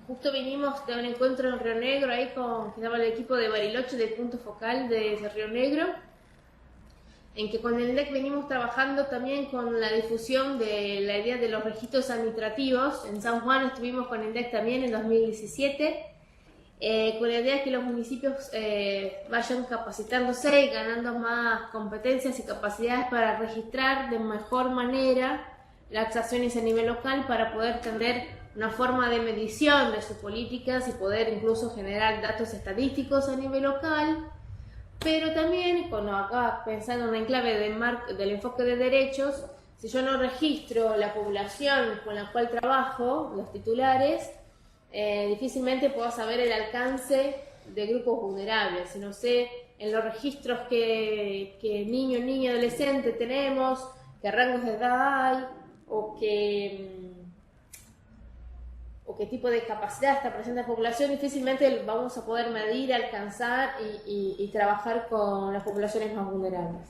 Justo vinimos de un encuentro en Río Negro, ahí que estaba el equipo de Bariloche del punto focal de Río Negro, en que con el INDEC venimos trabajando también con la difusión de la idea de los registros administrativos. En San Juan estuvimos con el INDEC también en 2017, con la idea de que los municipios vayan capacitándose y ganando más competencias y capacidades para registrar de mejor manera las acciones a nivel local, para poder tener una forma de medición de sus políticas y poder incluso generar datos estadísticos a nivel local. Pero también, cuando acá pensando en una clave del enfoque de derechos, si yo no registro la población con la cual trabajo, los titulares, difícilmente puedo saber el alcance de grupos vulnerables. Si no sé en los registros que niño, niña, adolescente tenemos, qué rangos de edad hay, o qué tipo de capacidad está presente en la población, difícilmente vamos a poder medir, alcanzar y trabajar con las poblaciones más vulnerables.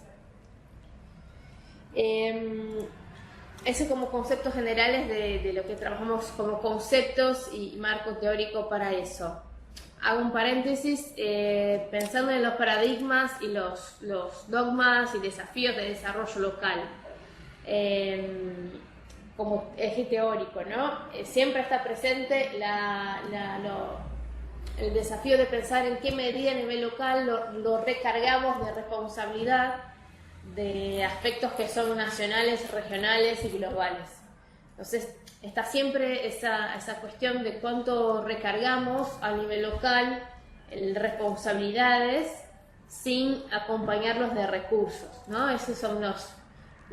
Eso como conceptos generales de lo que trabajamos como conceptos y marco teórico para eso. Hago un paréntesis, pensando en los paradigmas y los dogmas y desafíos de desarrollo local. Como eje teórico, ¿no? Siempre está presente el desafío de pensar en qué medida a nivel local lo recargamos de responsabilidad de aspectos que son nacionales, regionales y globales. Entonces, está siempre esa cuestión de cuánto recargamos a nivel local responsabilidades sin acompañarlos de recursos, ¿no? Esos son los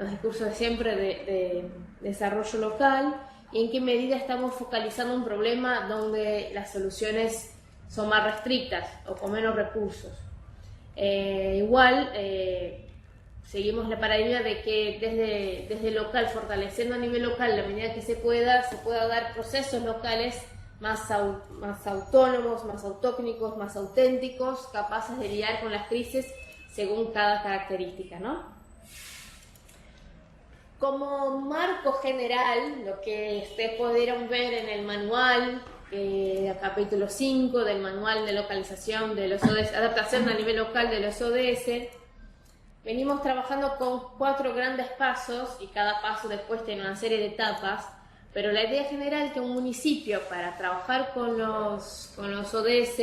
discursos de siempre de desarrollo local, y en qué medida estamos focalizando un problema donde las soluciones son más restrictas o con menos recursos. Seguimos la paradigma de que desde local, fortaleciendo a nivel local la medida que se pueda dar procesos locales más autónomos, más autóctonos, más auténticos, capaces de lidiar con las crisis según cada característica, ¿no? Como marco general, lo que ustedes pudieron ver en el manual, capítulo 5 del manual de localización de los ODS, adaptación a nivel local de los ODS, venimos trabajando con 4 grandes pasos, y cada paso después tiene una serie de etapas, pero la idea general es que un municipio, para trabajar con los ODS,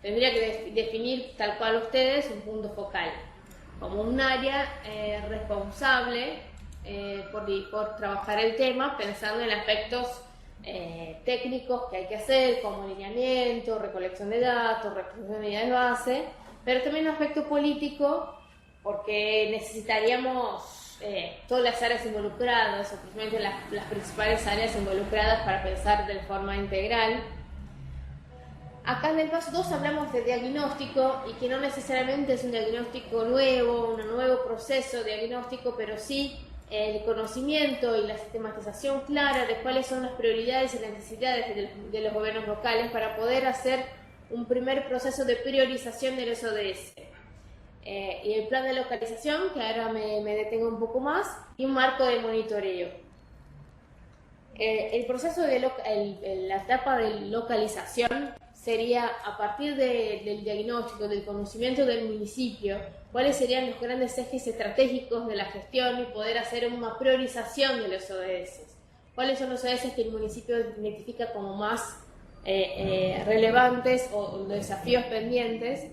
tendría que definir, tal cual ustedes, un punto focal, como un área responsable por trabajar el tema, pensando en aspectos técnicos que hay que hacer, como lineamiento, recolección de datos, recolección de unidades de base, pero también un aspecto político, porque necesitaríamos todas las áreas involucradas, o principalmente las principales áreas involucradas, para pensar de forma integral. Acá en el paso 2 hablamos de diagnóstico, y que no necesariamente es un diagnóstico nuevo, un nuevo proceso diagnóstico, pero sí el conocimiento y la sistematización clara de cuáles son las prioridades y las necesidades de los gobiernos locales, para poder hacer un primer proceso de priorización de los ODS. Y el plan de localización, que ahora me detengo un poco más, y un marco de monitoreo. El proceso la etapa de localización sería, a partir del diagnóstico, del conocimiento del municipio, cuáles serían los grandes ejes estratégicos de la gestión, y poder hacer una priorización de los ODS. ¿Cuáles son los ODS que el municipio identifica como más relevantes o desafíos pendientes?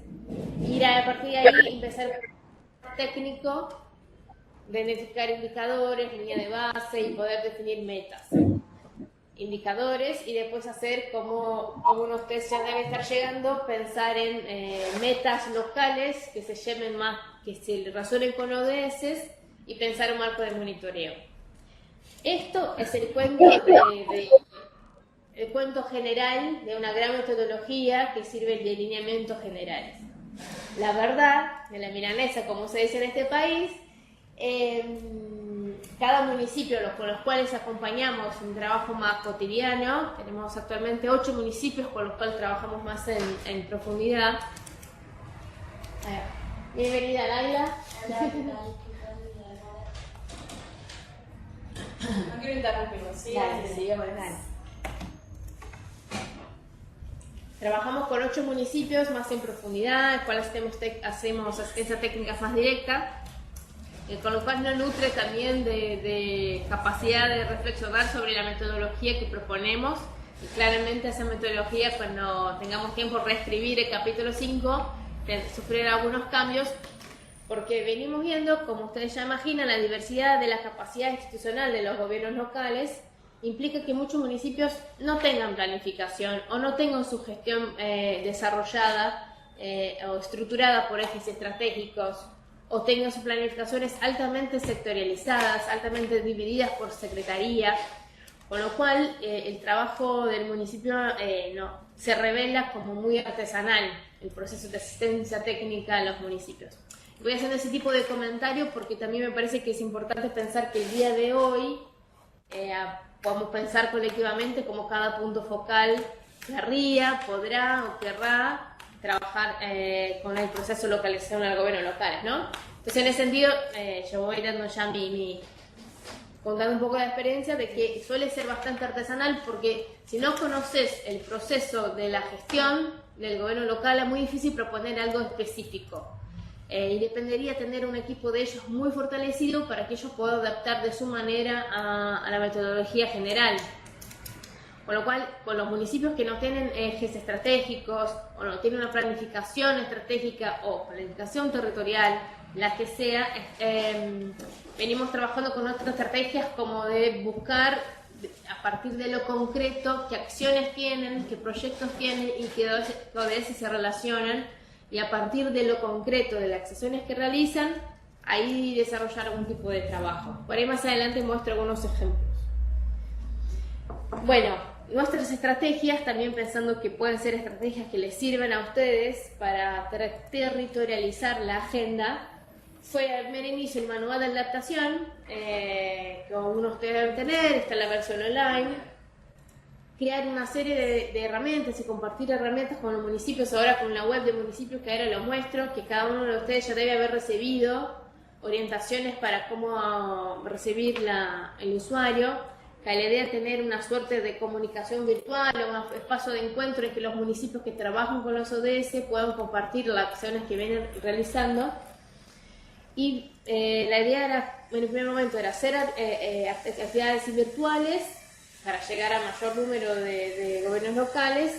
Y a partir de ahí empezar el técnico de identificar indicadores, línea de base, y poder definir metas. Indicadores, y después hacer, como algunos test ya deben estar llegando, pensar en metas locales que se lleven más, que se razonen con ODS, y pensar un marco de monitoreo. Esto es el cuento el cuento general de una gran metodología que sirve de lineamientos generales. La verdad de la milanesa, como se dice en este país, cada municipio con los cuales acompañamos un trabajo más cotidiano, tenemos actualmente 8 municipios con los cuales trabajamos más en profundidad. Bienvenida, Laila. Hola, ¿qué tal? No quiero interrumpirlo, ¿sí? Dale, sigamos, dale. Trabajamos con 8 municipios más en profundidad, cuales hacemos asistencia técnica más directa, con lo cual nos nutre también de capacidad de reflexionar sobre la metodología que proponemos. Y claramente esa metodología, cuando tengamos tiempo de reescribir el capítulo 5, sufrirá algunos cambios, porque venimos viendo, como ustedes ya imaginan, la diversidad de la capacidad institucional de los gobiernos locales implica que muchos municipios no tengan planificación o no tengan su gestión desarrollada o estructurada por ejes estratégicos, o tengan sus planificaciones altamente sectorializadas, altamente divididas por secretaría, con lo cual el trabajo del municipio se revela como muy artesanal, el proceso de asistencia técnica a los municipios. Voy haciendo ese tipo de comentarios porque también me parece que es importante pensar que el día de hoy podemos pensar colectivamente como cada punto focal podrá o querrá trabajar con el proceso de localización al gobierno locales, ¿no? Entonces, en ese sentido, yo voy dando ya contando un poco la experiencia de que suele ser bastante artesanal, porque si no conoces el proceso de la gestión del gobierno local, es muy difícil proponer algo específico. Y dependería tener un equipo de ellos muy fortalecido para que ellos puedan adaptar de su manera a la metodología general. Con lo cual, con los municipios que no tienen ejes estratégicos o no tienen una planificación estratégica o planificación territorial, la que sea, venimos trabajando con otras estrategias como de buscar a partir de lo concreto qué acciones tienen, qué proyectos tienen y qué ODS se relacionan, y a partir de lo concreto de las acciones que realizan, ahí desarrollar algún tipo de trabajo. Por ahí más adelante muestro algunos ejemplos. Bueno, nuestras estrategias, también pensando que pueden ser estrategias que les sirven a ustedes para territorializar la agenda, fue al primer inicio el manual de adaptación, que algunos ustedes deben tener, está en la versión online. Crear una serie de herramientas y compartir herramientas con los municipios, ahora con la web de municipios, que ahora lo muestro, que cada uno de ustedes ya debe haber recibido orientaciones para cómo recibir el usuario. La idea es tener una suerte de comunicación virtual o un espacio de encuentro en que los municipios que trabajan con los ODS puedan compartir las acciones que vienen realizando. Y la idea era, en el primer momento, era hacer actividades virtuales para llegar a mayor número de gobiernos locales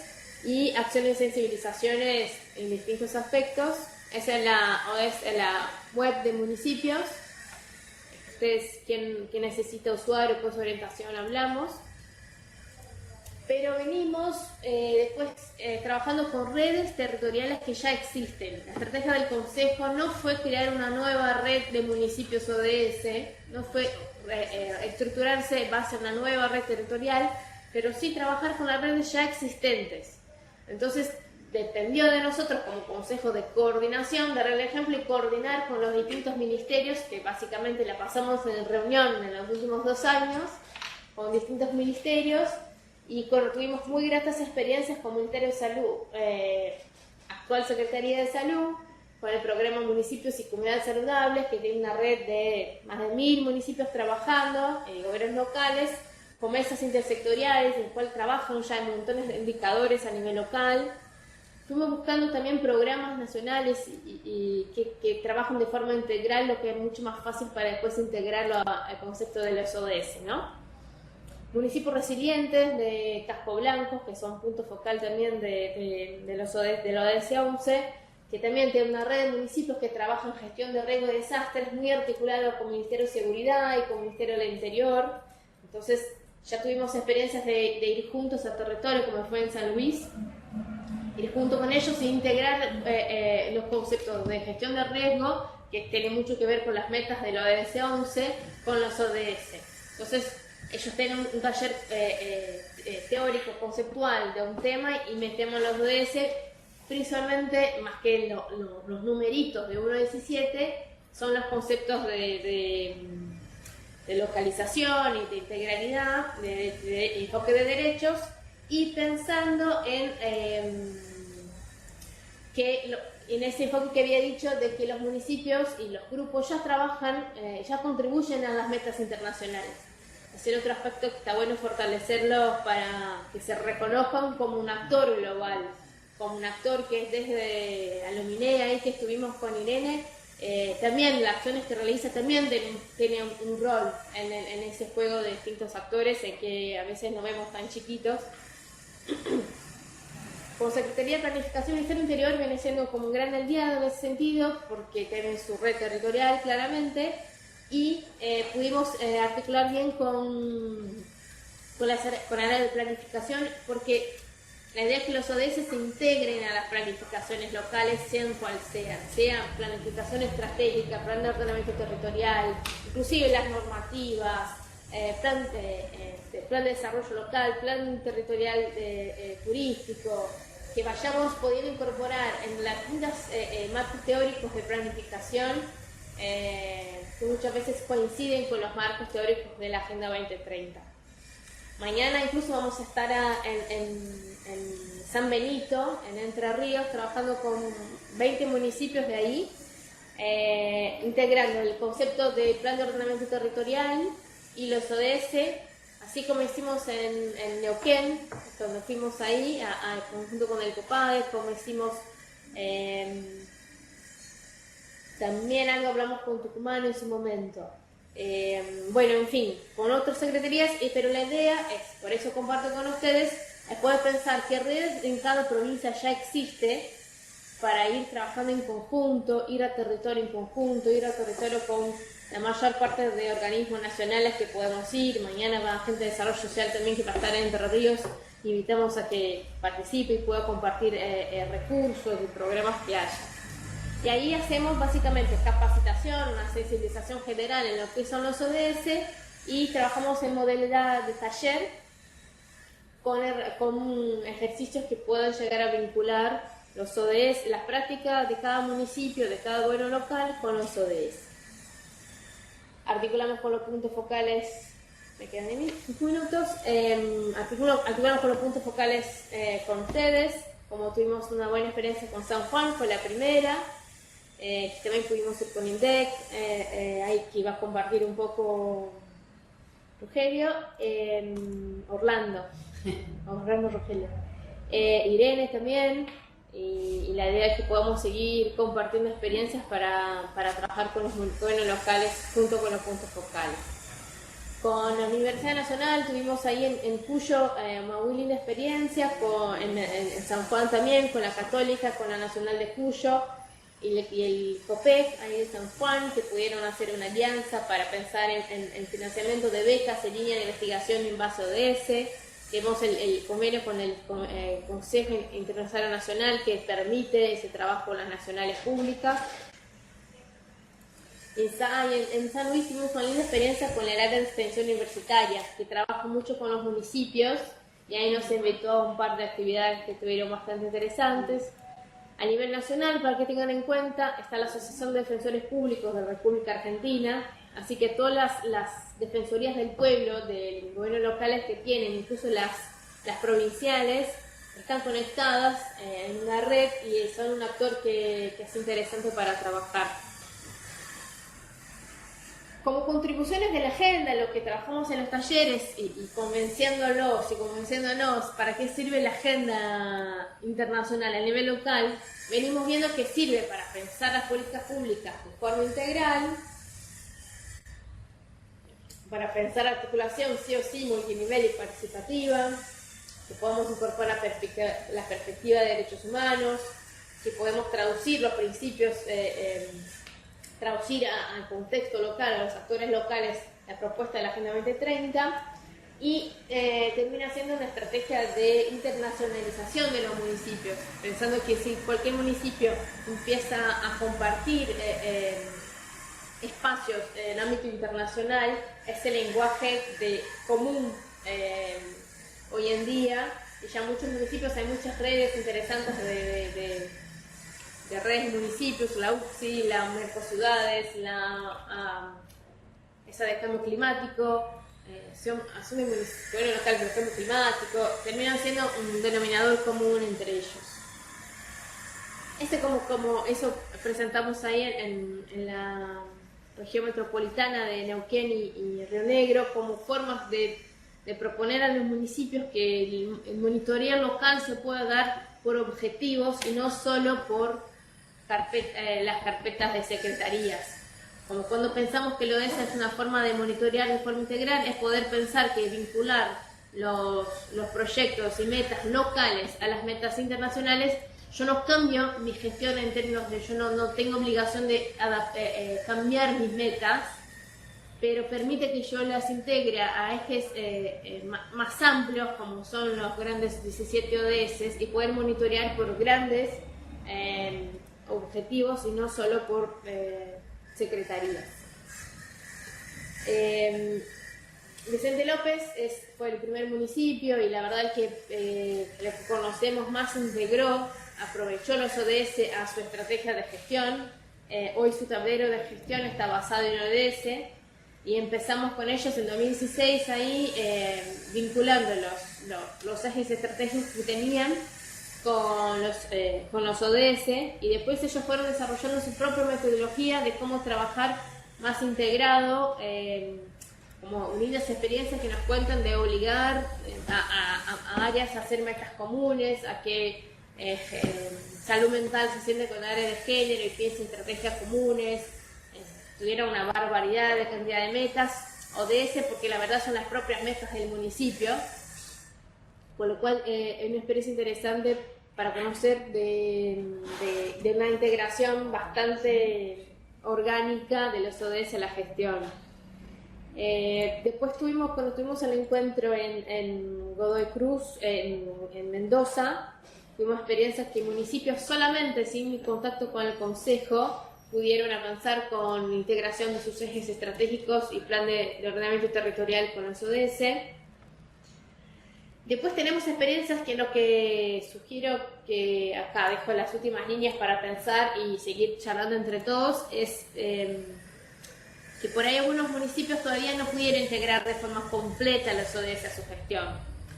y acciones de sensibilizaciones en distintos aspectos. Esa es la web de municipios. Ustedes, quien necesita usuario, pues orientación hablamos. Pero venimos después trabajando con redes territoriales que ya existen. La estrategia del Consejo no fue crear una nueva red de municipios ODS, no fue estructurarse en base a una nueva red territorial, pero sí trabajar con las redes ya existentes. Entonces, dependió de nosotros como Consejo de Coordinación dar el ejemplo y coordinar con los distintos ministerios, que básicamente la pasamos en reunión en los últimos 2 años, con distintos ministerios, y tuvimos muy gratas experiencias con Ministerio de Salud, actual Secretaría de Salud, con el programa Municipios y Comunidades Saludables, que tiene una red de más de 1000 municipios trabajando en gobiernos locales, con mesas intersectoriales, en el cual trabajan ya en montones de indicadores a nivel local. Fuimos buscando también programas nacionales y que trabajan de forma integral, lo que es mucho más fácil para después integrarlo al concepto de los ODS, ¿no? Municipios resilientes de Casco Blanco, que son punto focal también de los ODS, de la ODS 11, que también tiene una red de municipios que trabajan en gestión de riesgo de desastres, muy articulado con Ministerio de Seguridad y con Ministerio del Interior. Entonces ya tuvimos experiencias de ir juntos a territorio, como fue en San Luis, ir junto con ellos e integrar los conceptos de gestión de riesgo, que tienen mucho que ver con las metas de la ODS 11, con los ODS. Entonces, ellos tienen un taller teórico, conceptual de un tema y metemos los ODS, principalmente, más que los numeritos de 1 a 17, son los conceptos de localización y de integralidad, de enfoque de derechos, y pensando en ese enfoque que había dicho de que los municipios y los grupos ya trabajan, ya contribuyen a las metas internacionales. Es el otro aspecto que está bueno fortalecerlo para que se reconozcan como un actor global. como un actor que es desde Aluminé, ahí que estuvimos con Irene, también las acciones que realiza también tiene un rol en ese juego de distintos actores en que a veces nos vemos tan chiquitos. Como Secretaría de Planificación y Ministerio Interior viene siendo como un gran aliado en ese sentido, porque tienen su red territorial claramente, y pudimos articular bien con el área de planificación, porque la idea es que los ODS se integren a las planificaciones locales, sean cual sean planificación estratégica, plan de ordenamiento territorial, inclusive las normativas, plan de desarrollo local, plan territorial turístico, que vayamos pudiendo incorporar en las distintos marcos teóricos de planificación, que muchas veces coinciden con los marcos teóricos de la Agenda 2030. Mañana incluso vamos a estar en San Benito, en Entre Ríos, trabajando con 20 municipios de ahí, integrando el concepto de plan de ordenamiento territorial y los ODS, así como hicimos en Neuquén, cuando fuimos ahí, junto con el COPADE, como hicimos también algo hablamos con Tucumán en su momento. Bueno, en fin, con otras secretarías, pero la idea es, por eso comparto con ustedes, es poder pensar qué redes en cada provincia ya existe para ir trabajando en conjunto, ir a territorio en conjunto, ir a territorio con la mayor parte de organismos nacionales que podemos ir. Mañana va gente de desarrollo social también que va a estar en Entre Ríos. Invitamos a que participe y pueda compartir recursos y programas que haya. Y ahí hacemos básicamente capacitación, una sensibilización general en lo que son los ODS, y trabajamos en modalidad de taller con ejercicios que puedan llegar a vincular los ODS, las prácticas de cada municipio, de cada gobierno local con los ODS. Articulamos con los puntos focales, me quedan 5 minutos, articulamos con los puntos focales con ustedes, como tuvimos una buena experiencia con San Juan, fue la primera. También pudimos ir con INDEC, ahí que iba a compartir un poco Rogelio, Orlando Rogelio, Irene también, y la idea es que podamos seguir compartiendo experiencias para trabajar con los gobiernos locales junto con los puntos focales. Con la Universidad Nacional tuvimos ahí en Cuyo una muy linda experiencia, en San Juan también, con la Católica, con la Nacional de Cuyo, y el COPEC ahí de San Juan, que pudieron hacer una alianza para pensar en financiamiento de becas en línea de investigación en base ODS. Tenemos el convenio con el Consejo Internacional Nacional que permite ese trabajo con las nacionales públicas. En San Luis tuvimos una linda experiencia con el área de extensión universitaria, que trabaja mucho con los municipios, y ahí nos invitó a un par de actividades que estuvieron bastante interesantes. A nivel nacional, para que tengan en cuenta, está la Asociación de Defensores Públicos de la República Argentina, así que todas las defensorías del pueblo, del gobierno locales que tienen, incluso las provinciales, están conectadas en una red y son un actor que es interesante para trabajar. Como contribuciones de la agenda, lo que trabajamos en los talleres y convenciéndonos para qué sirve la agenda internacional a nivel local, venimos viendo que sirve para pensar las políticas públicas de forma integral, para pensar articulación sí o sí multinivel y participativa, que podemos incorporar la perspectiva de derechos humanos, que podemos traducir los principios, traducir al contexto local, a los actores locales, la propuesta de la Agenda 2030, y termina siendo una estrategia de internacionalización de los municipios, pensando que si cualquier municipio empieza a compartir espacios en el ámbito internacional, ese lenguaje común hoy en día, y ya muchos municipios, hay muchas redes interesantes de redes de municipios, la UCSI, la Mercociudades, esa de cambio climático, asume gobierno local del cambio climático, terminan siendo un denominador común entre ellos. Como eso presentamos ahí en la región metropolitana de Neuquén y Río Negro, como formas de proponer a los municipios que el monitoreo local se pueda dar por objetivos y no solo por las carpetas de secretarías. Como cuando pensamos que lo es una forma de monitorear de forma integral, es poder pensar que vincular los proyectos y metas locales a las metas internacionales. Yo no cambio mi gestión en términos de, yo no tengo obligación de cambiar mis metas, pero permite que yo las integre a ejes más amplios, como son los grandes 17 ODS, y poder monitorear por grandes objetivos y no solo por secretarías. Vicente López fue el primer municipio y la verdad es que lo que conocemos más integró, aprovechó los ODS a su estrategia de gestión. Hoy su tablero de gestión está basado en ODS y empezamos con ellos en 2016 ahí vinculando los ejes estratégicos que tenían con los ODS, y después ellos fueron desarrollando su propia metodología de cómo trabajar más integrado, como unidas experiencias que nos cuentan de obligar a áreas a hacer metas comunes, a que salud mental se siente con áreas de género y piense en estrategias comunes, tuviera una barbaridad de cantidad de metas, ODS, porque la verdad son las propias metas del municipio, por lo cual es una experiencia interesante para conocer de una integración bastante orgánica de los ODS a la gestión. Después cuando tuvimos el encuentro en Godoy Cruz, en Mendoza, tuvimos experiencias que municipios solamente sin contacto con el Consejo pudieron avanzar con integración de sus ejes estratégicos y plan de ordenamiento territorial con los ODS. Después tenemos experiencias que lo que sugiero, que acá dejo las últimas líneas para pensar y seguir charlando entre todos, es que por ahí algunos municipios todavía no pudieron integrar de forma completa los ODS a su gestión,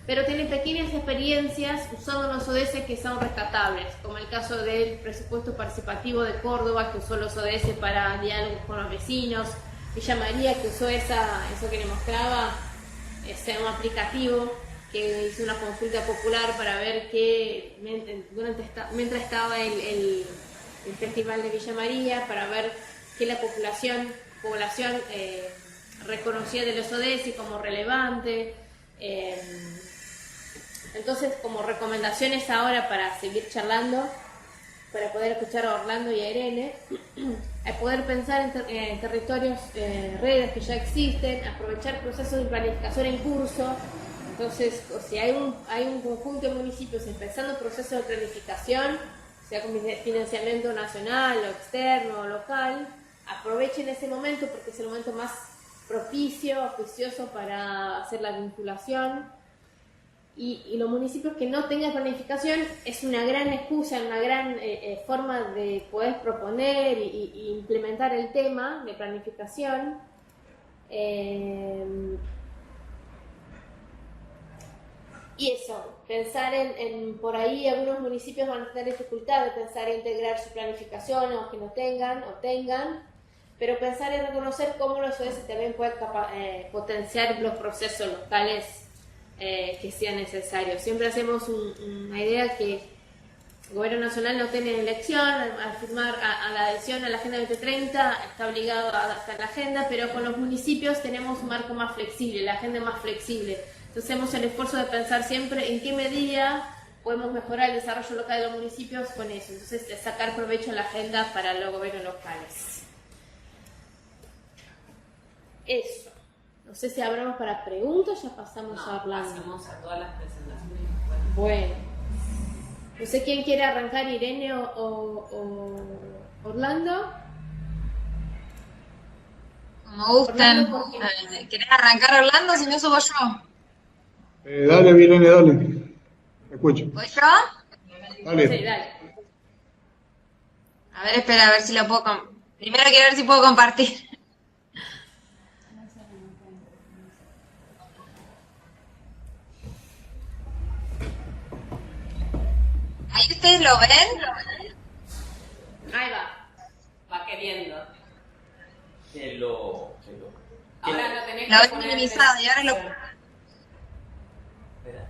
pero tienen pequeñas experiencias usando los ODS que son rescatables, como el caso del presupuesto participativo de Córdoba, que usó los ODS para diálogos con los vecinos, Villa María, que usó eso que le mostraba, un aplicativo que hizo una consulta popular para ver que mientras estaba el festival de Villa María, para ver que la población reconocía de los ODS como relevante. Entonces, como recomendaciones ahora para seguir charlando, para poder escuchar a Orlando y a Irene, poder pensar en territorios, redes que ya existen, aprovechar procesos de planificación en curso. Entonces, si hay un conjunto de municipios empezando procesos de planificación, sea con financiamiento nacional o externo o local, aprovechen ese momento porque es el momento más propicio, auspicioso para hacer la vinculación. Y los municipios que no tengan planificación es una gran excusa, una gran forma de poder proponer y implementar el tema de planificación. Y eso, pensar por ahí algunos municipios van a tener dificultad de pensar en integrar su planificación, aunque no tengan o tengan, pero pensar en reconocer cómo los ODS también pueden potenciar los procesos locales que sean necesarios. Siempre hacemos una idea que el gobierno nacional no tiene elección, al firmar a la adhesión a la Agenda 2030 está obligado a adaptar la agenda, pero con los municipios tenemos un marco más flexible, la agenda más flexible. Entonces hacemos el esfuerzo de pensar siempre en qué medida podemos mejorar el desarrollo local de los municipios con eso. Entonces sacar provecho en la agenda para los gobiernos locales. Eso. No sé si hablamos para preguntas, ya pasamos a hablar. Pasamos a todas las presentaciones. Bueno. No sé quién quiere arrancar, Irene o Orlando. Como gusten. ¿Querés arrancar Orlando? Si no, subo yo. Dale, Irene, dale. Te escucho. ¿Voy yo? Dale. Sí, dale. A ver, espera, a ver si lo puedo... Primero quiero ver si puedo compartir. ¿Ahí ustedes lo ven? Ahí va. Va queriendo. Ahora lo tenés Lo que ven poner minimizado y ahora lo... Espera.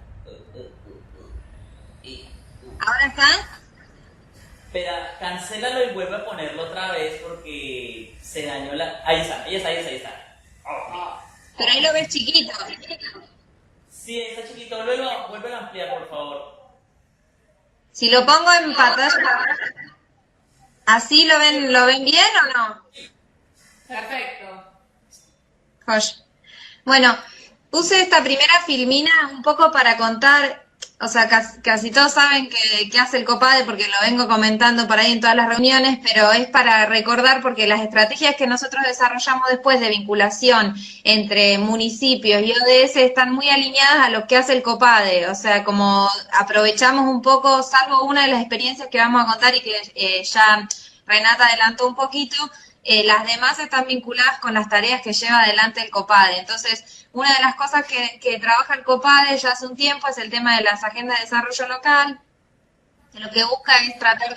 Ahora está? Espera, cancélalo y vuelve a ponerlo otra vez porque se dañó la... Ahí está, ahí está. Pero ahí lo ves chiquito. Sí, está chiquito. Vuelve a ampliar, por favor. Si lo pongo en pantalla, ¿así lo ven bien o no? Perfecto. Josh. Bueno, puse esta primera filmina un poco para contar, o sea, casi todos saben que hace el COPADE porque lo vengo comentando por ahí en todas las reuniones, pero es para recordar porque las estrategias que nosotros desarrollamos después de vinculación entre municipios y ODS están muy alineadas a lo que hace el COPADE, o sea, como aprovechamos un poco, salvo una de las experiencias que vamos a contar y que ya Renata adelantó un poquito, las demás están vinculadas con las tareas que lleva adelante el COPADE. Entonces, una de las cosas que trabaja el COPADE ya hace un tiempo es el tema de las agendas de desarrollo local, que lo que busca es tratar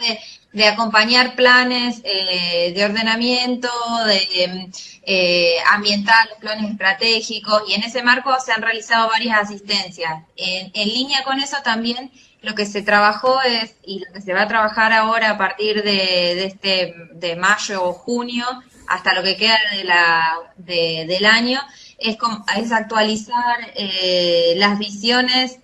de acompañar planes de ordenamiento, de ambiental, planes estratégicos, y en ese marco se han realizado varias asistencias. En línea con eso también lo que se trabajó es, y lo que se va a trabajar ahora a partir de mayo o junio, hasta lo que queda del año, es actualizar las visiones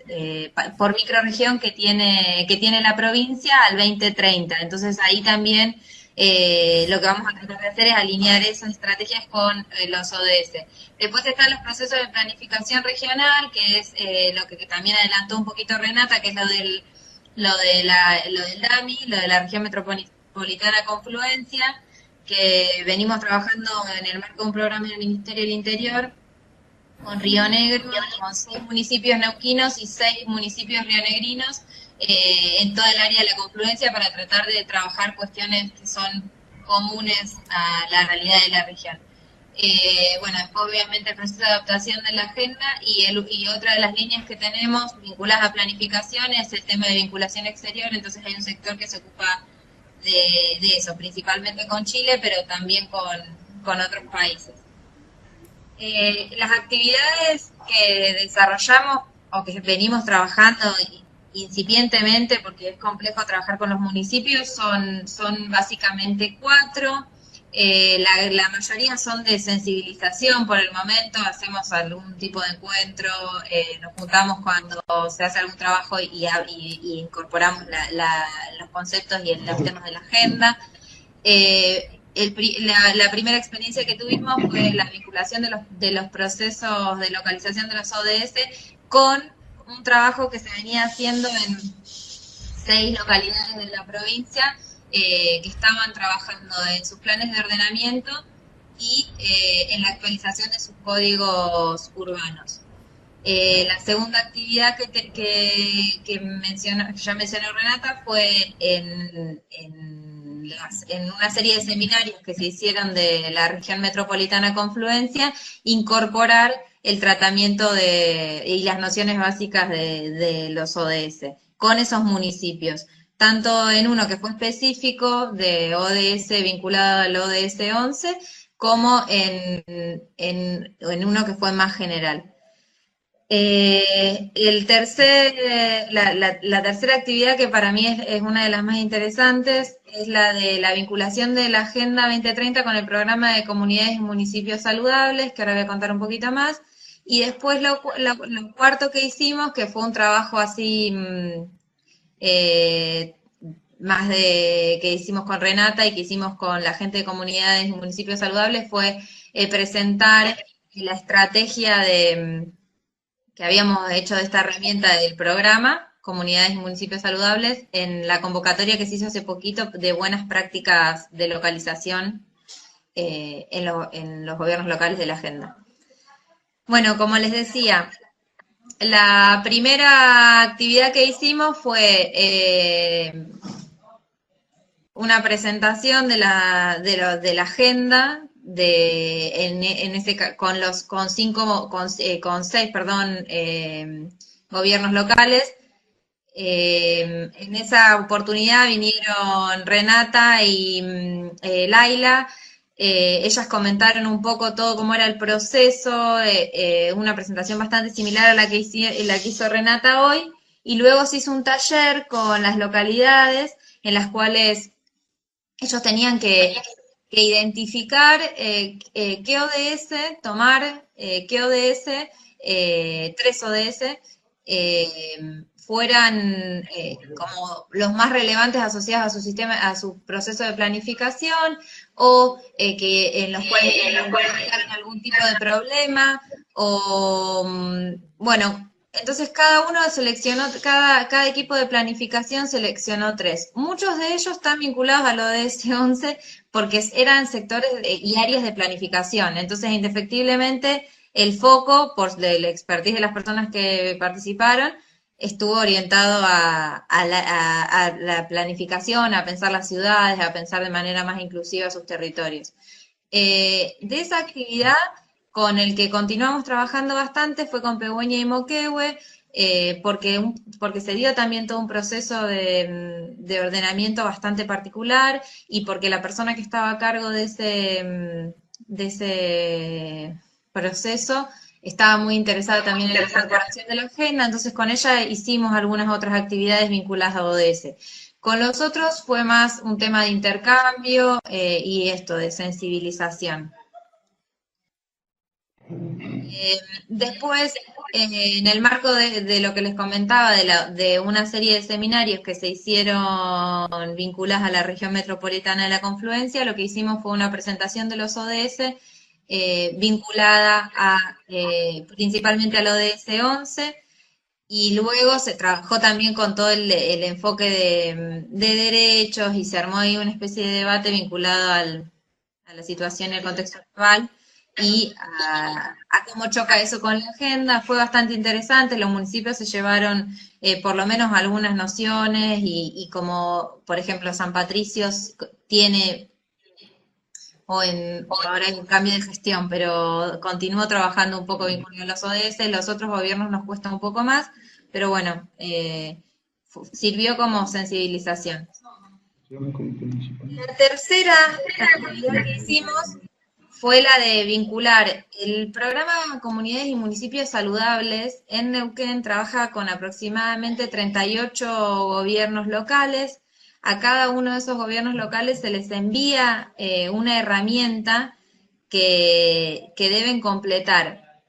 por microrregión que tiene la provincia al 2030. Entonces ahí también lo que vamos a tratar de hacer es alinear esas estrategias con los ODS. Después están los procesos de planificación regional, que es lo que también adelantó un poquito Renata, que es lo del DAMI, lo de la región metropolitana Confluencia, que venimos trabajando en el marco de un programa del Ministerio del Interior con Río Negro, con 6 municipios neuquinos y 6 municipios rionegrinos en toda el área de la confluencia para tratar de trabajar cuestiones que son comunes a la realidad de la región. Bueno, después obviamente el proceso de adaptación de la agenda y otra de las líneas que tenemos vinculadas a planificación es el tema de vinculación exterior, entonces hay un sector que se ocupa de eso, principalmente con Chile, pero también con otros países. Las actividades que desarrollamos o que venimos trabajando incipientemente, porque es complejo trabajar con los municipios, son básicamente 4. La mayoría son de sensibilización por el momento, hacemos algún tipo de encuentro, nos juntamos cuando se hace algún trabajo y incorporamos los conceptos y los temas de la agenda. La primera experiencia que tuvimos fue la vinculación de los procesos de localización de los ODS con un trabajo que se venía haciendo en 6 localidades de la provincia que estaban trabajando en sus planes de ordenamiento y en la actualización de sus códigos urbanos. La segunda actividad que ya mencionó Renata fue en una serie de seminarios que se hicieron de la región metropolitana Confluencia, incorporar el tratamiento y las nociones básicas de los ODS con esos municipios, tanto en uno que fue específico de ODS vinculado al ODS 11, como en uno que fue más general. La tercera actividad que para mí es una de las más interesantes es la de la vinculación de la Agenda 2030 con el programa de comunidades y municipios saludables, que ahora voy a contar un poquito más. Y después lo cuarto que hicimos, que fue un trabajo así más que hicimos con Renata y que hicimos con la gente de comunidades y municipios saludables, fue presentar la estrategia que habíamos hecho de esta herramienta del programa, Comunidades y Municipios Saludables, en la convocatoria que se hizo hace poquito de buenas prácticas de localización en los gobiernos locales de la agenda. Bueno, como les decía, la primera actividad que hicimos fue una presentación de la agenda con 6 gobiernos locales. En esa oportunidad vinieron Renata y Laila. Ellas comentaron un poco todo cómo era el proceso, una presentación bastante similar a la que hizo Renata hoy, y luego se hizo un taller con las localidades en las cuales ellos tenían que identificar qué ODS tomar, qué ODS, 3 ODS, fueran como los más relevantes asociados a su sistema, a su proceso de planificación, o que en los cuales identificaran algún tipo de problema, o bueno, entonces cada uno seleccionó, cada equipo de planificación seleccionó 3. Muchos de ellos están vinculados al ODS 11 porque eran sectores y áreas de planificación. Entonces, indefectiblemente, el foco, por el expertise de las personas que participaron, estuvo orientado a la planificación, a pensar las ciudades, a pensar de manera más inclusiva sus territorios. De esa actividad, con el que continuamos trabajando bastante fue con Pegüeña y Moquehue, porque se dio también todo un proceso de ordenamiento bastante particular y porque la persona que estaba a cargo de ese proceso estaba muy interesada también en la incorporación de la agenda, entonces con ella hicimos algunas otras actividades vinculadas a ODS. Con los otros fue más un tema de intercambio y esto, de sensibilización. Después, en el marco de lo que les comentaba, de una serie de seminarios que se hicieron vinculadas a la región metropolitana de la Confluencia, lo que hicimos fue una presentación de los ODS vinculada principalmente al ODS 11, y luego se trabajó también con todo el enfoque de derechos y se armó ahí una especie de debate vinculado a la situación y el contexto actual y a cómo choca eso con la agenda. Fue bastante interesante, los municipios se llevaron por lo menos algunas nociones y como, por ejemplo, San Patricio tiene, o ahora hay un cambio de gestión, pero continúo trabajando un poco vinculado a los ODS, los otros gobiernos nos cuesta un poco más, pero bueno, sirvió como sensibilización. La tercera actividad que hicimos fue la de vincular el programa Comunidades y Municipios Saludables. En Neuquén trabaja con aproximadamente 38 gobiernos locales. A cada uno de esos gobiernos locales se les envía una herramienta que deben completar.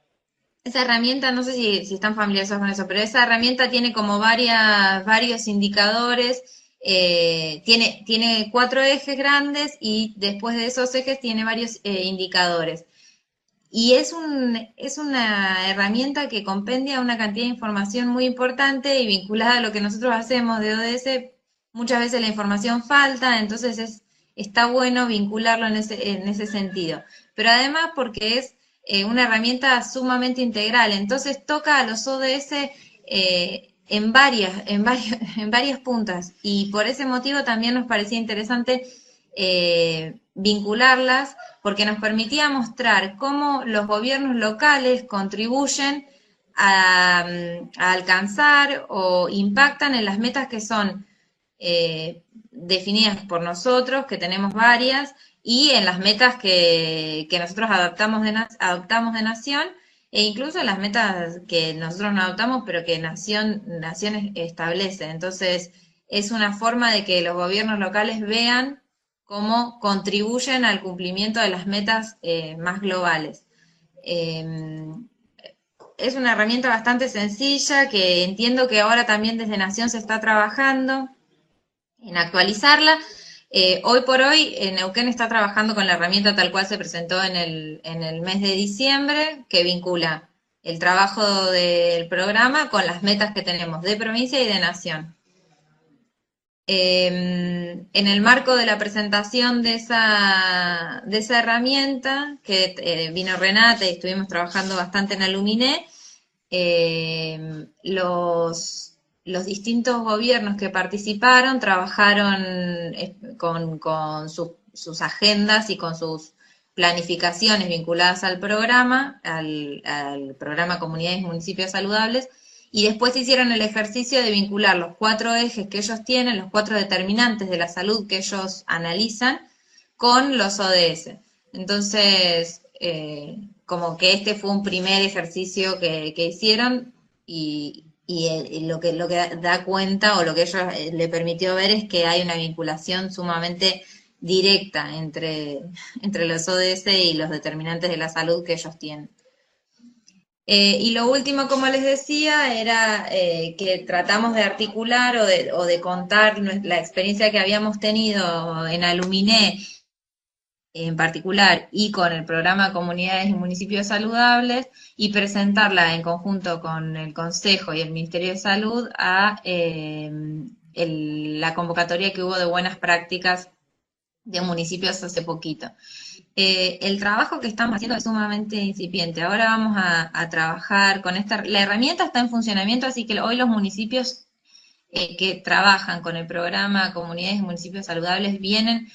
Esa herramienta, no sé si están familiarizados con eso, pero esa herramienta tiene como varios indicadores. Tiene 4 ejes grandes y después de esos ejes tiene varios indicadores. Y es una herramienta que compendia una cantidad de información muy importante y vinculada a lo que nosotros hacemos de ODS. Muchas veces la información falta, entonces está bueno vincularlo en ese sentido. Pero además porque es una herramienta sumamente integral, entonces toca a los ODS en varias puntas, y por ese motivo también nos parecía interesante vincularlas, porque nos permitía mostrar cómo los gobiernos locales contribuyen a alcanzar o impactan en las metas que son definidas por nosotros, que tenemos varias, y en las metas que nosotros adoptamos de nación, e incluso en las metas que nosotros no adoptamos, pero que naciones establece. Entonces, es una forma de que los gobiernos locales vean cómo contribuyen al cumplimiento de las metas más globales. Es una herramienta bastante sencilla que entiendo que ahora también desde Nación se está trabajando en actualizarla. Hoy por hoy, Neuquén está trabajando con la herramienta tal cual se presentó en el mes de diciembre, que vincula el trabajo del programa con las metas que tenemos de provincia y de nación. En el marco de la presentación de esa herramienta, que vino Renata y estuvimos trabajando bastante en Aluminé, los distintos gobiernos que participaron trabajaron con sus agendas y con sus planificaciones vinculadas al programa Comunidades y Municipios Saludables, y después hicieron el ejercicio de vincular los 4 ejes que ellos tienen, los 4 determinantes de la salud que ellos analizan, con los ODS. Entonces, como que este fue un primer ejercicio que hicieron, y y lo que da cuenta o lo que ellos le permitió ver es que hay una vinculación sumamente directa entre los ODS y los determinantes de la salud que ellos tienen. Y lo último, como les decía, era que tratamos de articular o de contar la experiencia que habíamos tenido en Aluminé en particular y con el programa Comunidades y Municipios Saludables y presentarla en conjunto con el Consejo y el Ministerio de Salud a la convocatoria que hubo de buenas prácticas de municipios hace poquito. El trabajo que estamos haciendo es sumamente incipiente. Ahora vamos a trabajar con la herramienta está en funcionamiento, así que hoy los municipios que trabajan con el programa Comunidades y Municipios Saludables vienen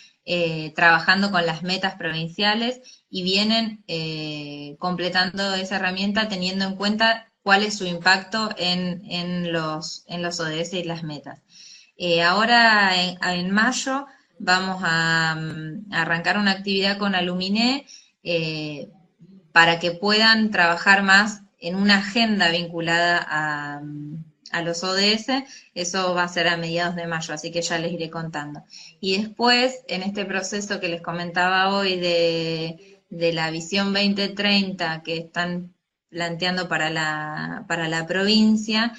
trabajando con las metas provinciales y vienen completando esa herramienta teniendo en cuenta cuál es su impacto en los ODS y las metas. Ahora en mayo vamos a arrancar una actividad con Aluminé para que puedan trabajar más en una agenda vinculada a los ODS. Eso va a ser a mediados de mayo, así que ya les iré contando. Y después, en este proceso que les comentaba hoy de la visión 2030 que están planteando para la provincia,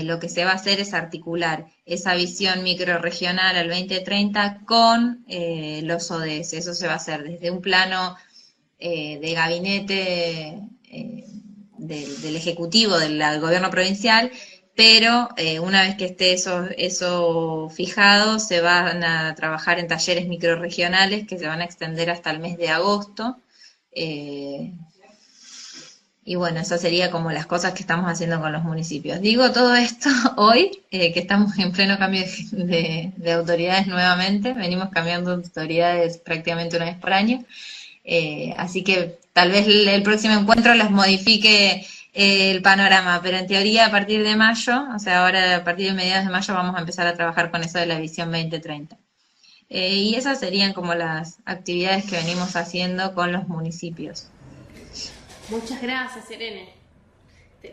lo que se va a hacer es articular esa visión microrregional al 2030 con los ODS. Eso se va a hacer desde un plano de gabinete del Ejecutivo, del gobierno provincial, pero una vez que esté eso fijado, se van a trabajar en talleres microrregionales que se van a extender hasta el mes de agosto. Y bueno, esas serían como las cosas que estamos haciendo con los municipios. Digo todo esto hoy, que estamos en pleno cambio de autoridades nuevamente, venimos cambiando autoridades prácticamente una vez por año, así que tal vez el próximo encuentro les modifique el panorama, pero en teoría a partir de mayo, o sea, ahora a partir de mediados de mayo vamos a empezar a trabajar con eso de la visión 2030. Y esas serían como las actividades que venimos haciendo con los municipios. Muchas gracias, Irene.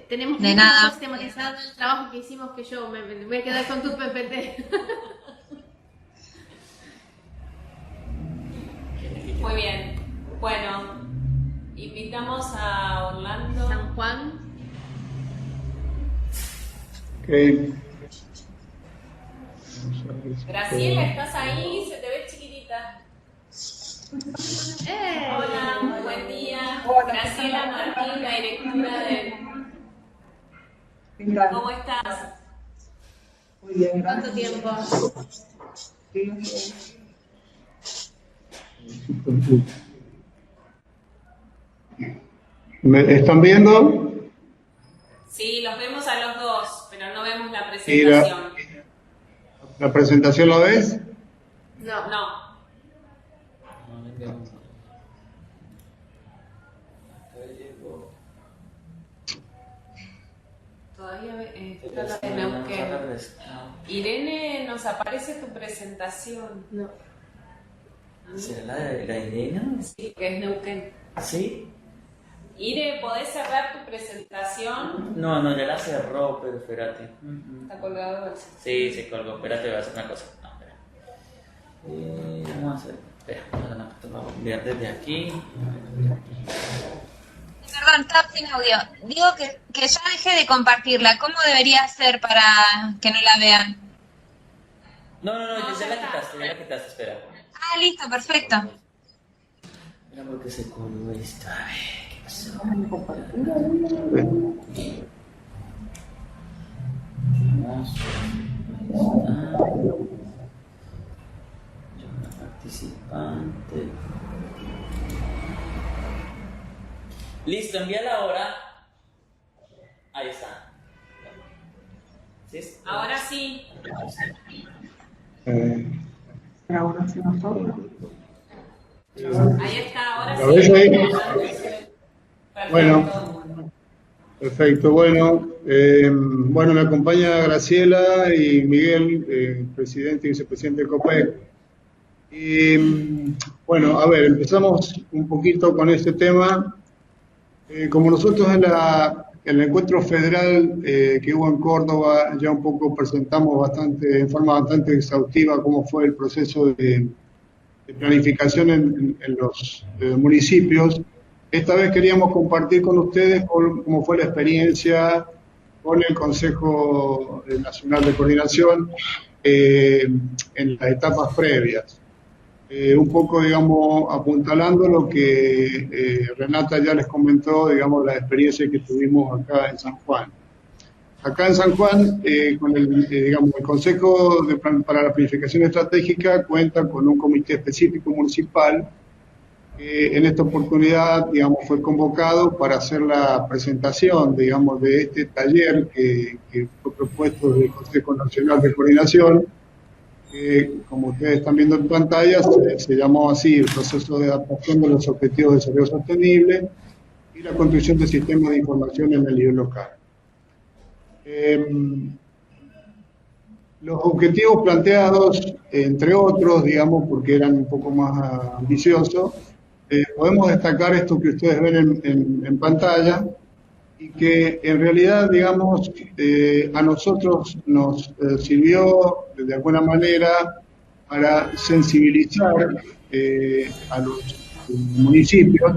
Tenemos de mucho nada. sistematizado el trabajo que hicimos que yo me voy a quedar con tu PPT. Muy bien. Bueno, invitamos a Orlando. San Juan. Ok. Graciela, ¿estás ahí? Se te ve chiquitita. Hola, buen día. Graciela Martín, la directora de... ¿Cómo estás? Muy bien, ¿Cuánto gracias. tiempo? ¿Me están viendo? Sí, los vemos a los dos, pero no vemos la Sí, presentación. ¿La presentación la ves? No. No. Todavía está la de Neuquén. Irene, ¿nos aparece tu presentación? No. ¿Será la de la Irene? Sí, que es Neuquén. ¿Sí? Ire, ¿podés cerrar tu presentación? No, ya la cerró, pero espérate. Está colgado el... Sí, se colgó. Espérate, voy a hacer una cosa. No, espera. Vamos a hacer. Espera, vamos a enviar desde aquí. Perdón, estaba sin audio. Digo que ya dejé de compartirla. ¿Cómo debería ser para que no la vean? No, ya la quitaste, espera. Ah, listo, perfecto. Mira por qué se colgó esto. A ver, ¿qué pasó? Participante. Listo, envíala ahora. Ahí está. ¿Sí? Ahora sí. Ahora sí nosotros. Ahí está, ahora ¿Lo ves ahí? Perfecto. Bueno. Perfecto, bueno. Bueno, me acompaña Graciela y Miguel, presidente y vicepresidente del COPEC. Y bueno, a ver, empezamos un poquito con este tema. Como nosotros en la en el encuentro federal que hubo en Córdoba, ya un poco presentamos en forma bastante exhaustiva cómo fue el proceso de planificación en los municipios. Esta vez queríamos compartir con ustedes cómo fue la experiencia con el Consejo Nacional de Coordinación en las etapas previas. Un poco, digamos, apuntalando lo que Renata ya les comentó, digamos, la experiencia que tuvimos acá en San Juan. Acá en San Juan, con digamos, el Consejo para la Planificación Estratégica cuenta con un comité específico municipal que en esta oportunidad, digamos, fue convocado para hacer la presentación, digamos, de este taller que fue propuesto del Consejo Nacional de Coordinación, que, como ustedes están viendo en pantalla, se llamó así el proceso de adaptación de los objetivos de desarrollo sostenible y la construcción de sistemas de información en el nivel local. Los objetivos planteados, entre otros, digamos, porque eran un poco más ambiciosos, podemos destacar esto que ustedes ven en pantalla, y que en realidad, digamos, a nosotros nos sirvió de alguna manera para sensibilizar a los municipios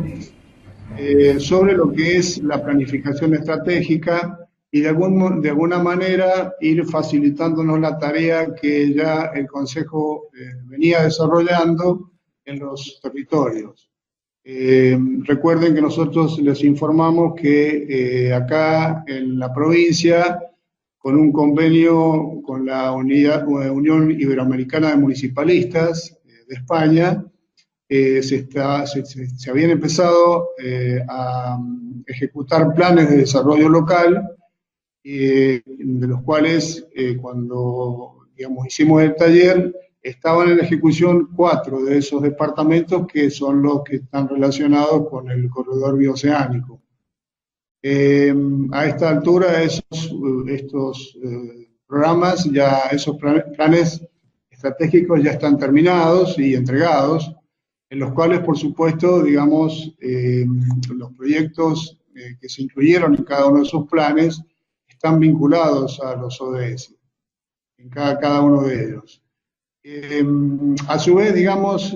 sobre lo que es la planificación estratégica y de alguna manera ir facilitándonos la tarea que ya el Consejo venía desarrollando en los territorios. Recuerden que nosotros les informamos que acá en la provincia, con un convenio con la Unión Iberoamericana de Municipalistas de España, se habían empezado a ejecutar planes de desarrollo local, de los cuales cuando, digamos, hicimos el taller, estaban en ejecución 4 de esos departamentos que son los que están relacionados con el corredor bioceánico. A esta altura estos programas, esos planes estratégicos ya están terminados y entregados, en los cuales, por supuesto, digamos, los proyectos que se incluyeron en cada uno de esos planes están vinculados a los ODS, en cada uno de ellos. A su vez, digamos,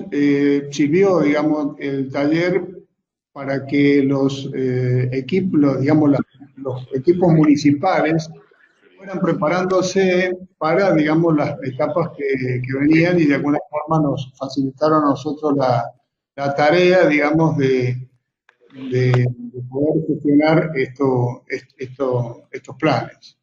sirvió, digamos, el taller para que los equipos, digamos, los equipos municipales fueran preparándose para, digamos, las etapas que venían y de alguna forma nos facilitaron a nosotros la tarea, digamos, de poder gestionar estos planes.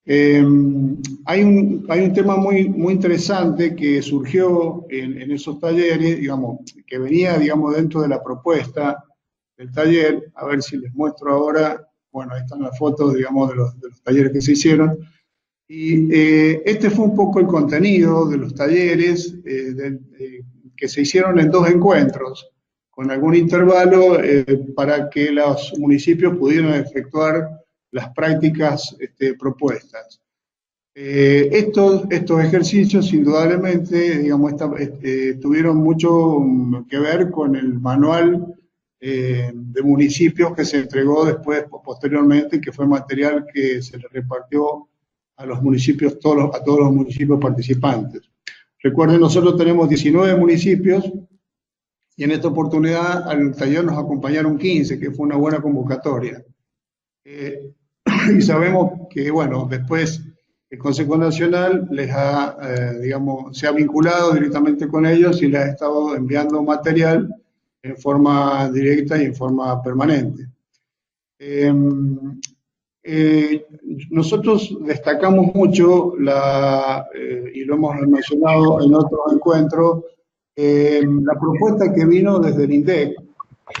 Hay un tema muy interesante que surgió en esos talleres, digamos, que venía, digamos, dentro de la propuesta del taller. A ver si les muestro ahora. Bueno, ahí están las fotos, digamos, de los talleres que se hicieron. Y este fue un poco el contenido de los talleres que se hicieron en 2 encuentros, con algún intervalo, para que los municipios pudieran efectuar las prácticas propuestas. Estos ejercicios, indudablemente, digamos, tuvieron mucho que ver con el manual de municipios que se entregó después, posteriormente, que fue material que se le repartió a los municipios, a todos los municipios participantes. Recuerden, nosotros tenemos 19 municipios, y en esta oportunidad al taller nos acompañaron 15, que fue una buena convocatoria. Y sabemos que, bueno, después el Consejo Nacional digamos, se ha vinculado directamente con ellos y les ha estado enviando material en forma directa y en forma permanente. Nosotros destacamos mucho, y lo hemos mencionado en otros encuentros, la propuesta que vino desde el INDEC,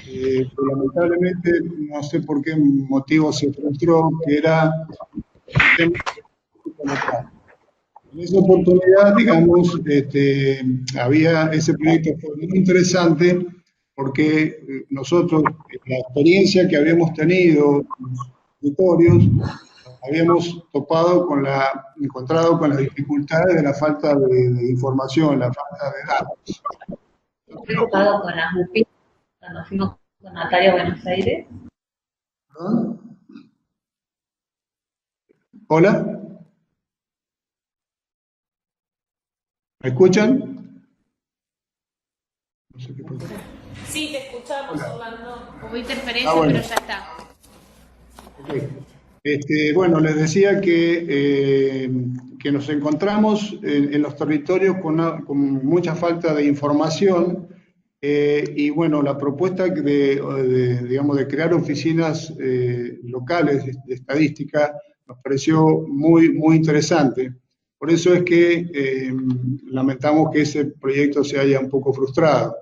que lamentablemente, no sé por qué motivo se frustró, que era en esa oportunidad, digamos, había ese proyecto fue muy interesante porque nosotros, la experiencia que habíamos tenido en los territorios, habíamos encontrado con las dificultades de la falta de información, la falta de datos. Estoy ocupado con las UPI cuando fuimos con Natalia a Buenos Aires. ¿No? ¿Hola? ¿Me escuchan? No sé qué pasa. Sí, te escuchamos, Orlando. Hubo interferencia, bueno. pero ya está. Ok. Bueno, les decía que nos encontramos en los territorios con mucha falta de información y bueno, la propuesta digamos, de crear oficinas locales de estadística nos pareció muy interesante. Por eso es que lamentamos que ese proyecto se haya un poco frustrado.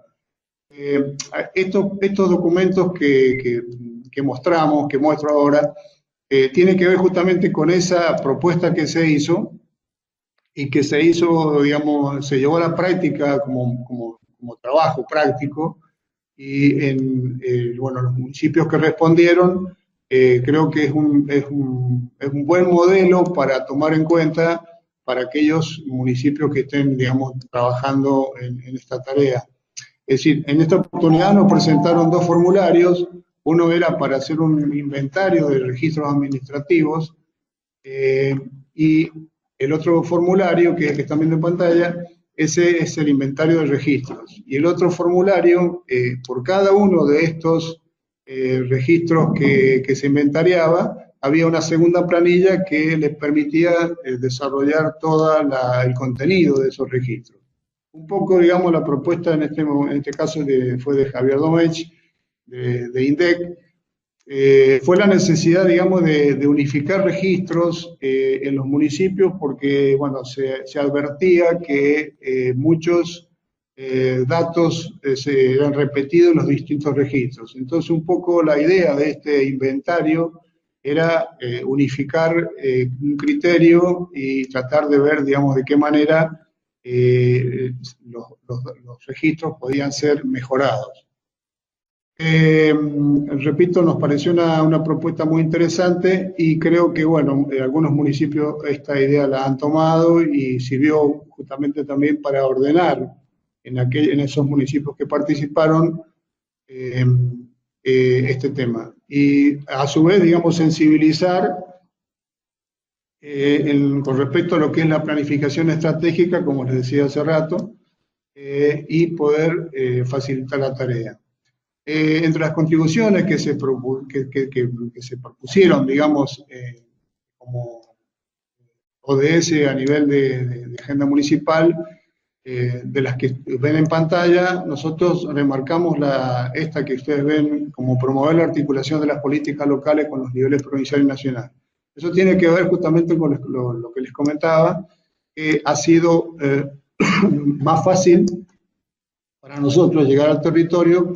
Estos documentos que mostramos, que muestro ahora, tiene que ver justamente con esa propuesta que se hizo y que se hizo, digamos, se llevó a la práctica como trabajo práctico y bueno, los municipios que respondieron creo que es un buen modelo para tomar en cuenta para aquellos municipios que estén, digamos, trabajando en esta tarea. Es decir, en esta oportunidad nos presentaron 2 formularios. Uno era para hacer un inventario de registros administrativos y el otro formulario, que es el que están viendo en pantalla, ese es el inventario de registros. Y el otro formulario, por cada uno de estos registros que se inventariaba, había una segunda planilla que les permitía desarrollar todo el contenido de esos registros. Un poco, digamos, la propuesta en este caso fue de Javier Domecq, de INDEC, fue la necesidad, digamos, de unificar registros en los municipios porque, bueno, se advertía que muchos datos se eran repetidos en los distintos registros. Entonces, un poco la idea de este inventario era unificar un criterio y tratar de ver, digamos, de qué manera los registros podían ser mejorados. Repito, nos pareció una propuesta muy interesante y creo que, bueno, algunos municipios esta idea la han tomado y sirvió justamente también para ordenar en esos municipios que participaron este tema. Y a su vez, digamos, sensibilizar con respecto a lo que es la planificación estratégica, como les decía hace rato, y poder facilitar la tarea. Entre las contribuciones que se propusieron, digamos, como ODS a nivel de agenda municipal, de las que ven en pantalla, nosotros remarcamos esta que ustedes ven como promover la articulación de las políticas locales con los niveles provincial y nacional. Eso tiene que ver justamente con lo que les comentaba, que ha sido más fácil para nosotros llegar al territorio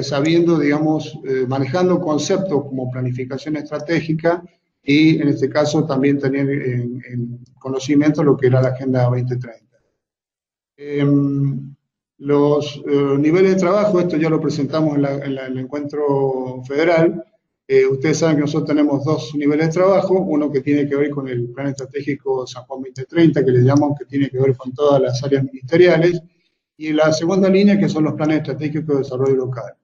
sabiendo, digamos, manejando conceptos como planificación estratégica y en este caso también tener en conocimiento lo que era la Agenda 2030. Los niveles de trabajo, esto ya lo presentamos en el encuentro federal. Ustedes saben que nosotros tenemos 2 niveles de trabajo, uno que tiene que ver con el Plan Estratégico San Juan 2030, que le llamamos, que tiene que ver con todas las áreas ministeriales, y la segunda línea, que son los planes estratégicos de desarrollo local.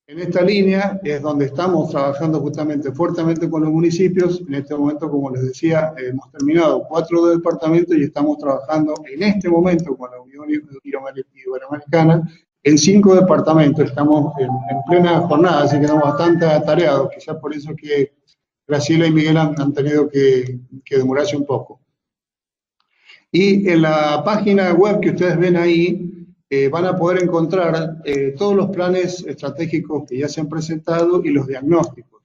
En esta línea es donde estamos trabajando justamente fuertemente con los municipios. En este momento, como les decía, hemos terminado 4 departamentos y estamos trabajando en este momento con la Unión Iberoamericana en 5 departamentos. Estamos en plena jornada, así que estamos bastante atareados. Quizás por eso que Graciela y Miguel han tenido que demorarse un poco. Y en la página web que ustedes ven ahí, van a poder encontrar todos los planes estratégicos que ya se han presentado y los diagnósticos.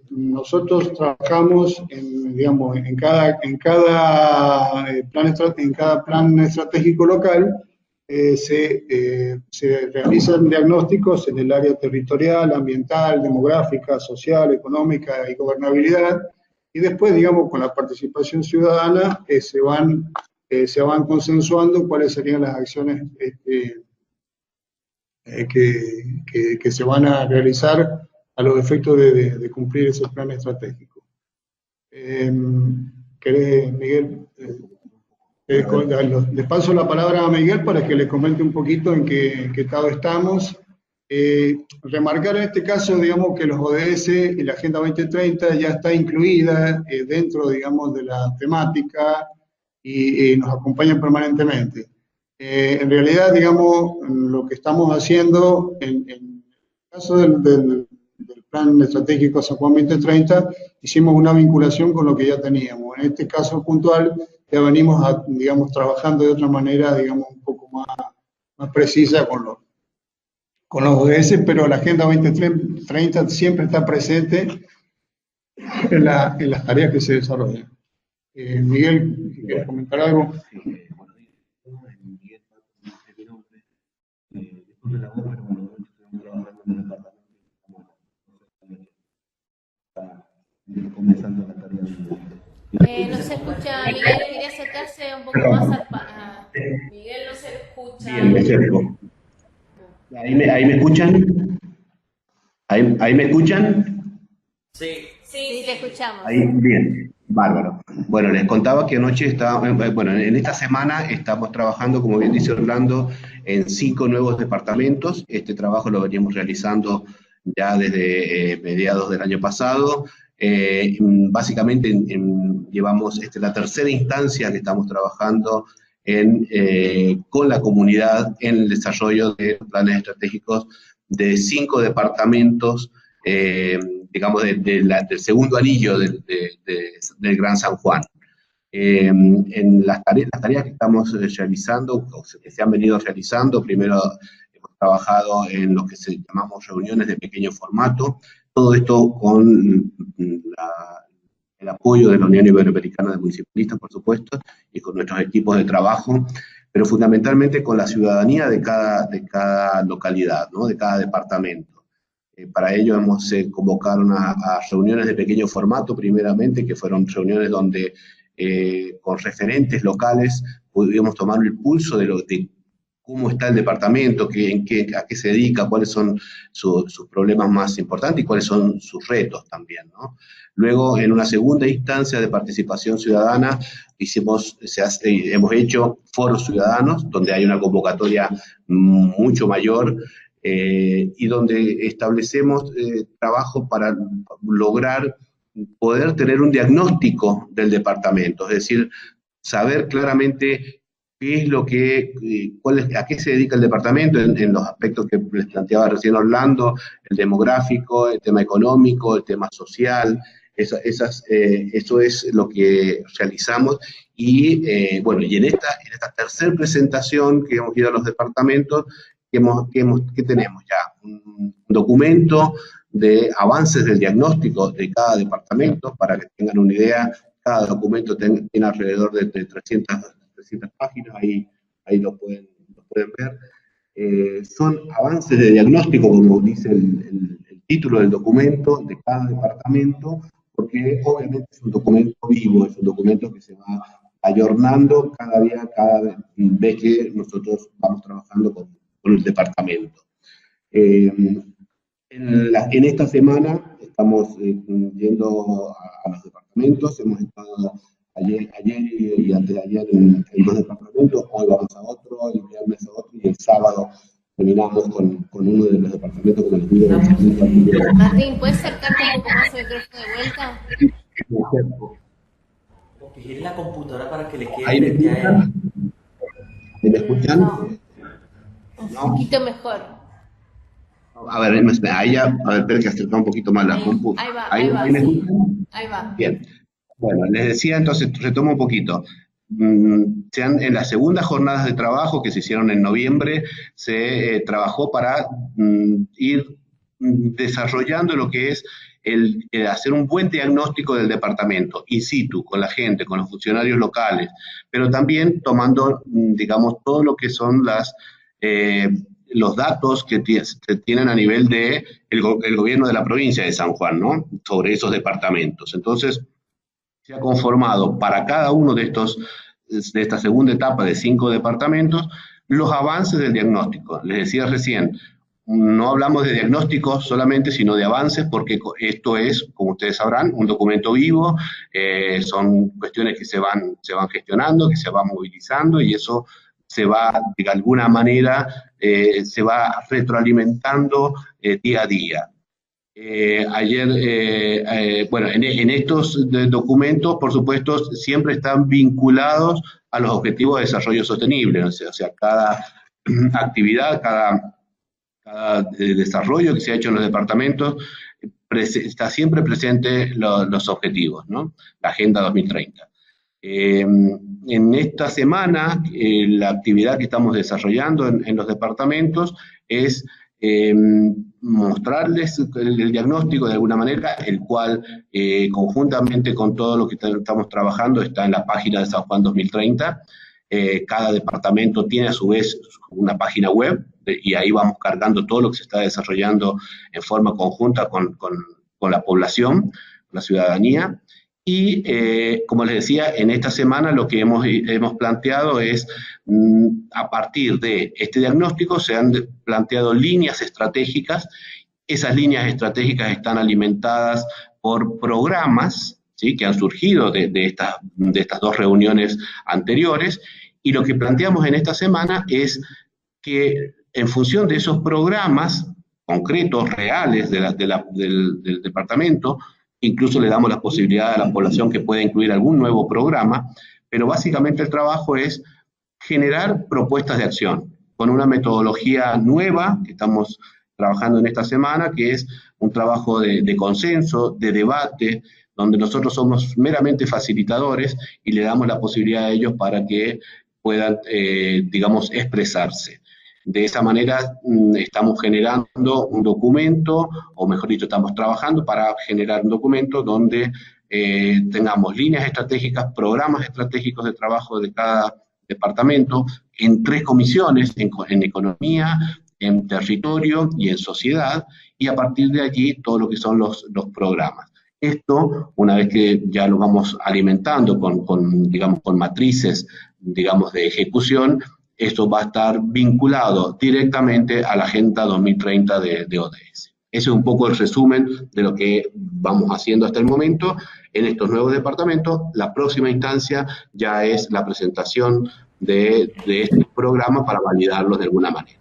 Nosotros trabajamos en cada plan estratégico local, se realizan diagnósticos en el área territorial, ambiental, demográfica, social, económica y gobernabilidad, y después, digamos, con la participación ciudadana se van consensuando cuáles serían las acciones que se van a realizar a los efectos de cumplir ese plan estratégico. ¿Querés, Miguel? Les paso la palabra a Miguel para que le comente un poquito en qué estado estamos Remarcar en este caso, digamos, que los ODS y la Agenda 2030 ya está incluida dentro, digamos, de la temática y nos acompañan permanentemente. En realidad, digamos, lo que estamos haciendo en el caso del Plan Estratégico San Juan 2030, hicimos una vinculación con lo que ya teníamos. En este caso puntual, ya venimos, digamos, trabajando de otra manera, digamos, un poco más precisa con los ODS, pero la Agenda 2030 siempre está presente en las tareas que se desarrollan. Miguel, ¿quieres comentar algo? Comenzando la tarea. No se escucha, Miguel, quería acercarse un poco más Miguel, no se le escucha. Bien, me acerco. ¿Ahí me escuchan? ¿Ahí me escuchan? Sí. Sí, te escuchamos. Ahí, bien, bárbaro. Bueno, les contaba que anoche en esta semana estamos trabajando, como bien dice Orlando, en 5 nuevos departamentos. Este trabajo lo veníamos realizando ya desde mediados del año pasado. Básicamente llevamos la tercera instancia que estamos trabajando con la comunidad en el desarrollo de planes estratégicos de 5 departamentos, digamos, del segundo anillo del Gran San Juan. En las tareas que estamos realizando, o que se han venido realizando, primero hemos trabajado en lo que llamamos reuniones de pequeño formato, todo esto con el apoyo de la Unión Iberoamericana de Municipalistas, por supuesto, y con nuestros equipos de trabajo, pero fundamentalmente con la ciudadanía de cada localidad, ¿no? De cada departamento. Para ello hemos convocado a reuniones de pequeño formato, primeramente, que fueron reuniones donde con referentes locales pudimos tomar el pulso de cómo está el departamento, a qué se dedica, cuáles son sus problemas más importantes y cuáles son sus retos también, ¿no? Luego, en una segunda instancia de participación ciudadana, hemos hecho foros ciudadanos, donde hay una convocatoria mucho mayor, y donde establecemos trabajo para lograr poder tener un diagnóstico del departamento, es decir, saber claramente qué es a qué se dedica el departamento en los aspectos que les planteaba recién Orlando, el demográfico, el tema económico, el tema social. Eso es lo que realizamos, y en esta tercera presentación que hemos ido a los departamentos, que tenemos ya un documento de avances del diagnóstico de cada departamento. Para que tengan una idea, cada documento tiene alrededor de 300 páginas, ahí lo pueden ver. Son avances de diagnóstico, como dice el título del documento, de cada departamento, porque obviamente es un documento vivo, es un documento que se va ayornando cada día, cada vez que nosotros vamos trabajando con el departamento. En esta semana estamos yendo a los departamentos, hemos estado ayer y antes de ayer en 2 departamentos, hoy vamos a otro, el viernes a otro, y el sábado terminamos con uno de los departamentos con el estudio de Martín, ¿puedes acercarte un poco más el micrófono de vuelta? Porque gire la computadora para que le quede. ¿Ahí me escuchan? ¿Me escuchan? No. Un poquito mejor. A ver, espera que acercar un poquito más la compu. Ahí va, ¿me sí. escuchan? Ahí va. Bien. Bueno, les decía entonces, retomo un poquito. En las segundas jornadas de trabajo que se hicieron en noviembre, se trabajó para ir desarrollando lo que es hacer un buen diagnóstico del departamento, in situ, con la gente, con los funcionarios locales, pero también tomando, digamos, todo lo que son los datos que se tienen a nivel de el gobierno de la provincia de San Juan, ¿no? Sobre esos departamentos. Entonces, se ha conformado para cada uno de esta segunda etapa de 5 departamentos, los avances del diagnóstico. Les decía recién, no hablamos de diagnósticos solamente, sino de avances, porque esto es, como ustedes sabrán, un documento vivo, son cuestiones que se van gestionando, que se van movilizando, y eso se va, de alguna manera, se va retroalimentando día a día. Bueno, en estos documentos, por supuesto, siempre están vinculados a los objetivos de desarrollo sostenible, ¿no? O sea, cada actividad, cada desarrollo que se ha hecho en los departamentos, está siempre presente los objetivos, ¿no? La Agenda 2030. En esta semana, la actividad que estamos desarrollando en los departamentos es mostrarles el diagnóstico de alguna manera, el cual conjuntamente con todo lo que estamos trabajando está en la página de San Juan 2030. Cada departamento tiene a su vez una página web y ahí vamos cargando todo lo que se está desarrollando en forma conjunta con la población, la ciudadanía. Y como les decía, en esta semana lo que hemos planteado es, a partir de este diagnóstico, se han planteado líneas estratégicas. Esas líneas estratégicas están alimentadas por programas, ¿sí?, que han surgido de estas dos reuniones anteriores, y lo que planteamos en esta semana es que en función de esos programas concretos, reales del departamento, incluso le damos la posibilidad a la población que pueda incluir algún nuevo programa, pero básicamente el trabajo es generar propuestas de acción con una metodología nueva que estamos trabajando en esta semana, que es un trabajo de consenso, de debate, donde nosotros somos meramente facilitadores y le damos la posibilidad a ellos para que puedan, digamos, expresarse. De esa manera estamos generando un documento, o mejor dicho, estamos trabajando para generar un documento donde tengamos líneas estratégicas, programas estratégicos de trabajo de cada departamento, en 3 comisiones, en economía, en territorio y en sociedad, y a partir de allí todo lo que son los programas. Esto, una vez que ya lo vamos alimentando digamos, con matrices, digamos, de ejecución, esto va a estar vinculado directamente a la Agenda 2030 de ODS. Ese es un poco el resumen de lo que vamos haciendo hasta el momento en estos nuevos departamentos. La próxima instancia ya es la presentación de este programa para validarlos de alguna manera.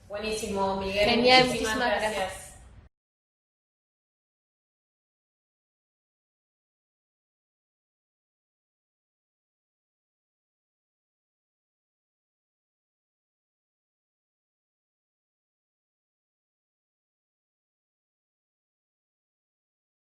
Buenísimo, Miguel. Genial, Muchísimas muchísimas gracias.